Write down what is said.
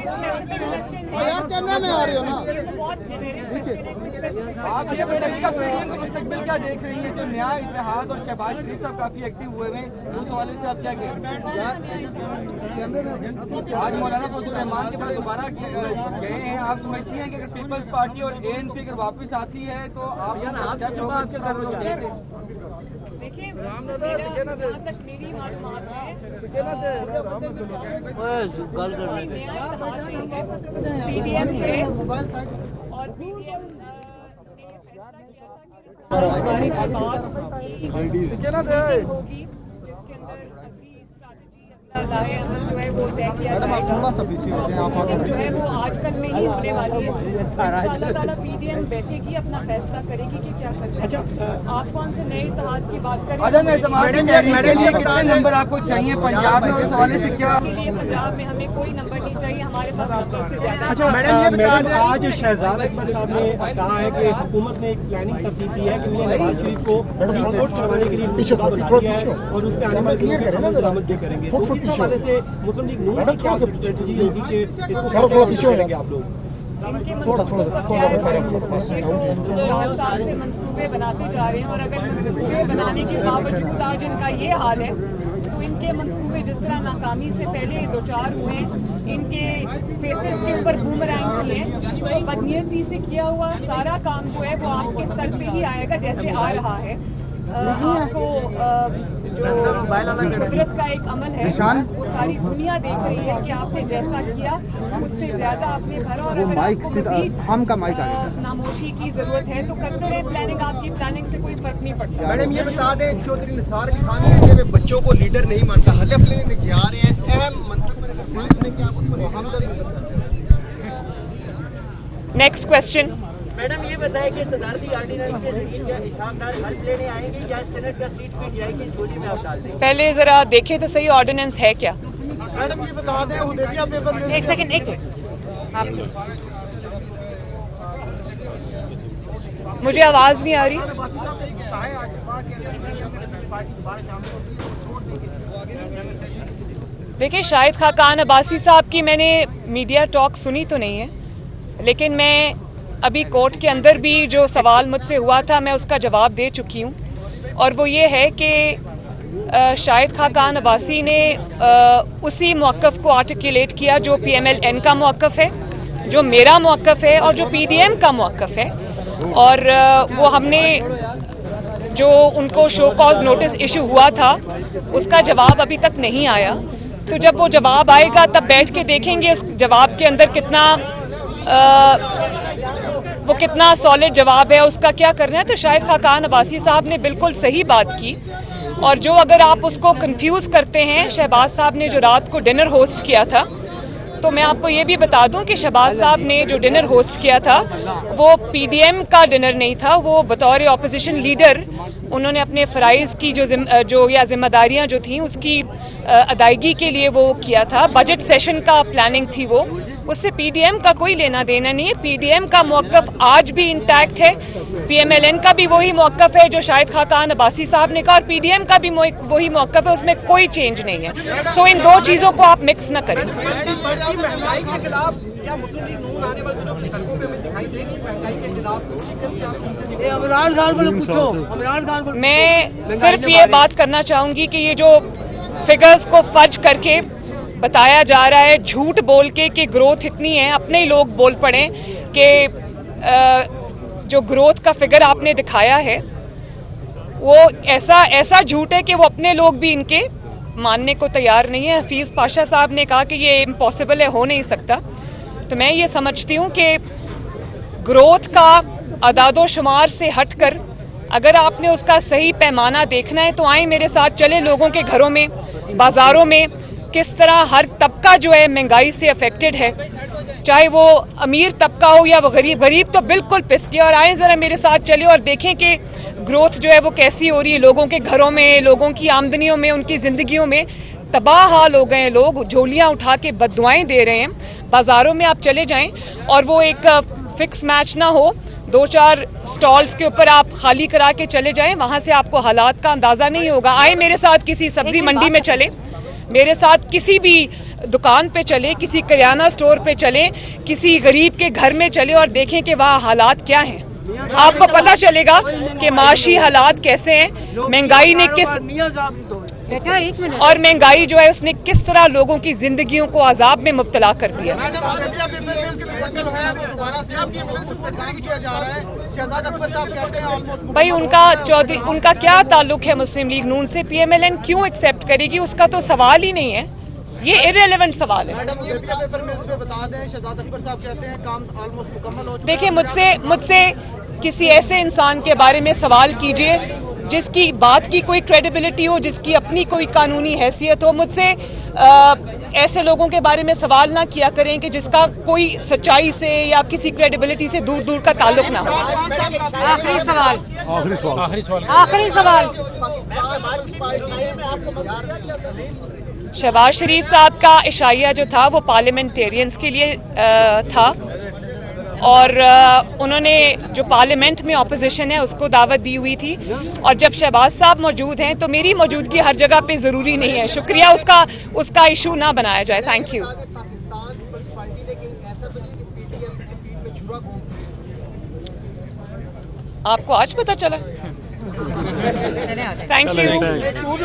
यार कैमरा में आ रही हो ना नीचे। आप अच्छा बताइएगा पीडीएम का मुस्तकबिल क्या देख रही है? जो न्याय इत्तेहाद और शहबाज शरीफ साहब काफी एक्टिव हुए हैं, उस हवाले से आप क्या कहेंगे? आज मौलाना फजल रहमान के पास दोबारा गए हैं, आप समझती हैं कि अगर पीपल्स पार्टी और एएनपी अगर वापस आती है तो आप देखिए, जहाँ तक मेरी मालूमात है पीडीएम थे और पीडीएम होगी जिसके अंदर अभी स्ट्रैटेजी वो तय किया मैडम आप थोड़ा सा पीछे हो जाए, आप आगे जो है वो आजकल में ही होने वाली है। इंशाअल्लाह ताला पीडीएम बैठेगी, अपना फैसला करेगी कि क्या करना है। अच्छा, आप कौन से नए इत्तेहाद की बात करें? कितने नंबर आपको चाहिए पंजाब में, उस हवाले से क्या? पंजाब में हमें कोई नंबर नहीं चाहिए, हमारे पास नंबर से ज्यादा। अच्छा मैडम, आज शहजाद अकबर साहब ने कहा है कि हुकूमत ने एक प्लानिंग तरतीब दी है कि उन्हें नवाज शरीफ को डिपोर्ट करवाने के लिए पीछे बना दिया है और उस पर आने वाले दिनों में बरामद भी करेंगे। तो इस हवाले से मुस्लिम लीग नून की क्या स्ट्रेटजी होगी कि इसको पीछे करेंगे आप लोग? थोड़ा 4 साल से मंसूबे बनाते जा रहे हैं और अगर मंसूबे बनाने के बावजूद आज इनका ये हाल है तो इनके मंसूबे जिस तरह नाकामी से पहले 2-4 हुए, इनके फेसेस के ऊपर बूमरैंग किए, तो बदनीयती से किया हुआ सारा काम जो है वो आपके सर पे ही आएगा जैसे आ रहा है। आपको जो कुदरत का एक अमल है वो सारी दुनिया देख रही है कि आपने जैसा किया उससे ज्यादा आपने भरा और अगर हम का माइक नामोशी की जरूरत है तो करते रहे प्लानिंग, आपकी प्लानिंग से कोई फर्क नहीं पड़ता। मैडम ये बता दें, चौधरी निसार अली खान ऐसे में बच्चों को लीडर नहीं मानता, हलफ लेने जा रहे हैं अहम मनसब पर, अगर फाइल में क्या आपको नेक्स्ट क्वेश्चन। मैडम ये बताएं कि सदारती ऑर्डिनेंस से क्या इसामदार हल्फ लेने आएंगे या सेनेट का सीट पीट जाएगी झोली में आप डाल देंगे? पहले जरा देखें तो सही ऑर्डिनेंस है क्या। मैडम ये बता दें, हुदैबिया पेपर में एक सेकंड, एक मिनट, मुझे आवाज नहीं आ रही। देखिए, शाहिद खाकान अब्बासी साहब की मैंने मीडिया टॉक सुनी तो नहीं है, लेकिन मैं अभी कोर्ट के अंदर भी जो सवाल मुझसे हुआ था मैं उसका जवाब दे चुकी हूँ और वो ये है कि शाहिद खाकान अब्बासी ने उसी मौक़िफ़ को आर्टिकुलेट किया जो PMLN का मौक़िफ़ है, जो मेरा मौक़िफ़ है और जो PDM का मौक़िफ़ है। और वो हमने जो उनको शो कॉज नोटिस इशू हुआ था उसका जवाब अभी तक नहीं आया, तो जब वो जवाब आएगा तब बैठ के देखेंगे उस जवाब के अंदर कितना सॉलिड जवाब है, उसका क्या करना है। तो शाहिद खाकान अब्बासी साहब ने बिल्कुल सही बात की और जो अगर आप उसको कंफ्यूज करते हैं, शहबाज साहब ने जो रात को डिनर होस्ट किया था, तो मैं आपको ये भी बता दूं कि शहबाज साहब ने जो डिनर होस्ट किया था वो PDM का डिनर नहीं था, वो बतौर ऑपोजिशन लीडर उन्होंने अपने फ़राइज़ की जो जिम्मेदारियां जो थी उसकी अदायगी के लिए वो किया था। बजट सेशन का प्लानिंग थी वो, उससे PDM का कोई लेना देना नहीं है। PDM का मौक़िफ़ आज भी इंटैक्ट है, PMLN का भी वही मौक़िफ़ है जो शाहिद खाकान अब्बासी साहब ने कहा और PDM का भी वही मौक़िफ़ है, उसमें कोई चेंज नहीं है। सो इन दो चीज़ों को आप मिक्स न करें। महंगाई के खिलाफ क्या मुस्लिम लीग नून आने वाले दिनों में सड़कों पे हमें दिखाई देगी? महंगाई के खिलाफ इमरान खान को पूछो, इमरान खान को। मैं सिर्फ ये बात करना चाहूँगी कि ये जो फिगर्स को फर्ज करके बताया जा रहा है, झूठ बोल के कि ग्रोथ इतनी है, अपने ही लोग बोल पड़े कि जो ग्रोथ का फिगर आपने दिखाया है वो ऐसा झूठ है कि वो अपने लोग भी इनके मानने को तैयार नहीं है। हफीज़ पाशा साहब ने कहा कि ये इम्पॉसिबल है, हो नहीं सकता। तो मैं ये समझती हूँ कि ग्रोथ का अदादो शुमार से हटकर अगर आपने उसका सही पैमाना देखना है तो आए मेरे साथ चले लोगों के घरों में, बाज़ारों में किस तरह हर तबका जो है महंगाई से अफेक्टेड है, चाहे वो अमीर तबका हो या वो गरीब तो बिल्कुल पिस गया। और आए ज़रा मेरे साथ चले और देखें कि ग्रोथ जो है वो कैसी हो रही है लोगों के घरों में, लोगों की आमदनियों में, उनकी ज़िंदगियों में। तबाह हाल हो गए हैं लोग, झोलियाँ उठा के बद्दुआएं दे रहे हैं। बाज़ारों में आप चले जाएं और वो एक फिक्स मैच ना हो, 2-4 स्टॉल्स के ऊपर आप खाली करा के चले जाएं, वहाँ से आपको हालात का अंदाज़ा नहीं होगा। आए मेरे साथ किसी सब्जी मंडी में चले, मेरे साथ किसी भी दुकान पे चले, किसी किराना स्टोर पे चले, किसी गरीब के घर में चले और देखें कि वहाँ हालात क्या हैं। आपको पता चलेगा कि माशी हालात कैसे हैं, महंगाई ने और महंगाई जो है उसने किस तरह लोगों की जिंदगियों को अजाब में मुब्तला कर दिया। भाई उनका क्या ताल्लुक है मुस्लिम लीग नून से? पीएमएलएन क्यों एक्सेप्ट करेगी? उसका तो सवाल ही नहीं है, ये इररिलेवेंट सवाल है। देखिए, मुझसे किसी ऐसे इंसान के बारे में सवाल कीजिए जिसकी बात की कोई क्रेडिबिलिटी हो, जिसकी अपनी कोई कानूनी हैसियत हो। मुझसे ऐसे लोगों के बारे में सवाल ना किया करें कि जिसका कोई सच्चाई से या किसी क्रेडिबिलिटी से दूर दूर का ताल्लुक ना हो। आखिरी सवाल। शहबाज शरीफ साहब का इशाइया जो था वो पार्लियामेंटेरियंस के लिए था और उन्होंने जो पार्लियामेंट में ऑपोजिशन है उसको दावत दी हुई थी, और जब शहबाज साहब मौजूद हैं तो मेरी मौजूदगी हर जगह पे ज़रूरी नहीं है। शुक्रिया, उसका इशू ना बनाया जाए। Thank you. आपको आज पता चला? Thank you.